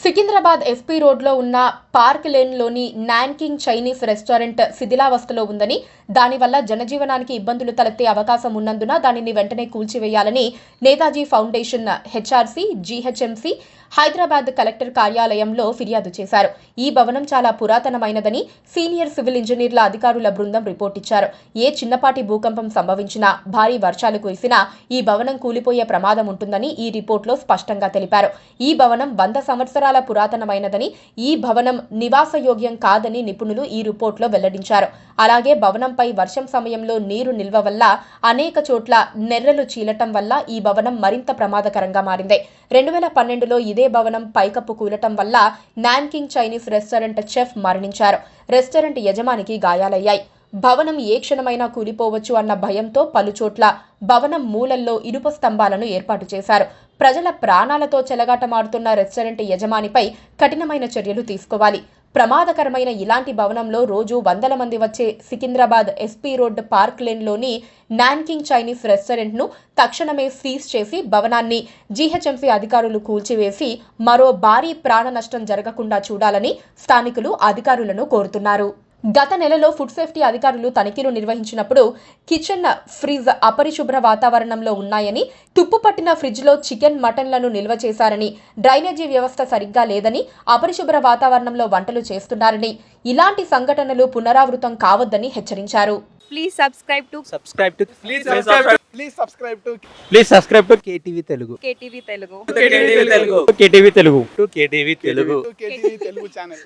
Secunderabad SP రోడ్లో ఉన్న park లేన్లోని నాన్కింగ్ చైనీస్ రెస్టారెంట్ శిథిలావస్థలో ఉందని, దానివల్ల జనజీవనానికి ఇబ్బందులు తలెత్తే అవకాశం ఉన్నందున దానిని వెంటనే కూల్చివేయాలని Netaji Foundation HRC, GHMC, Hyderabad collector కార్యాలయంలో ఫిర్యాదు చేశారు. ఈ భవనం చాలా పురాతనమైనదని సీనియర్ సివిల్ ఇంజనీర్ల అధికారుల బృందం రిపోర్ట్ ఇచ్చారు. ఏ చిన్నపాటి భూకంపం సంభవించినా, భారీ వర్షాలు కురిసినా ఈ భవనం కూలిపోయే ప్రమాదం ఉంటుందని ఈ రిపోర్టులో స్పష్టంగా తెలిపారు. ఈ భవనం 100 సంవత్సరాల పురాతనమైనదని, ఈ భవనం నివాసయోగ్యం కాదని నిపుణులు ఈ రిపోర్టులో వెల్లడించారు. అలాగే భవనంపై వర్షం సమయంలో నీరు నిల్వ వల్ల అనేక చోట్ల నెర్రలు చీలటం వల్ల ఈ భవనం మరింత ప్రమాదకరంగా మారింది. 2012లో ఇదే భవనం పైకప్పు కూలటం వల్ల నాన్కింగ్ చైనీస్ రెస్టారెంట్ చెఫ్ మరణించారు. రెస్టారెంట్ యజమానికి గాయాలయ్యాయి. భవనం ఏ క్షణమైనా కూలిపోవచ్చు అన్న భయంతో పలుచోట్ల భవనం మూలల్లో ఇనుప స్తంభాలను ఏర్పాటు చేశారు. ప్రజల ప్రాణాలతో చెలగాటమాడుతున్న రెస్టారెంట్ యజమానిపై కఠినమైన చర్యలు తీసుకోవాలి. ప్రమాదకరమైన ఇలాంటి భవనంలో రోజు వందల మంది వచ్చే సికింద్రాబాద్ ఎస్పీ రోడ్ పార్క్ లేన్లోని నాన్కింగ్ చైనీస్ రెస్టారెంట్ను తక్షణమే సీజ్ చేసి భవనాన్ని జీహెచ్ఎంసీ అధికారులు కూల్చివేసి మరో భారీ ప్రాణ నష్టం జరగకుండా చూడాలని స్థానికులు అధికారులను కోరుతున్నారు. గత నెలలో ఫుడ్ సేఫ్టీ అధికారులు తనిఖీలు నిర్వహించినప్పుడు కిచెన్, ఫ్రిజ్ అపరిశుభ్ర వాతావరణంలో ఉన్నాయని, తుప్పు పట్టిన ఫ్రిడ్జ్లో చికెన్, మటన్లను నిల్వ చేశారని, డ్రైనేజీ వ్యవస్థ సరిగ్గా లేదని, అపరిశుభ్ర వాతావరణంలో వంటలు చేస్తున్నారని, ఇలాంటి సంఘటనలు పునరావృతం కావద్దని హెచ్చరించారు. Please subscribe to KTV Telugu. KTV Telugu. KTV Telugu channel.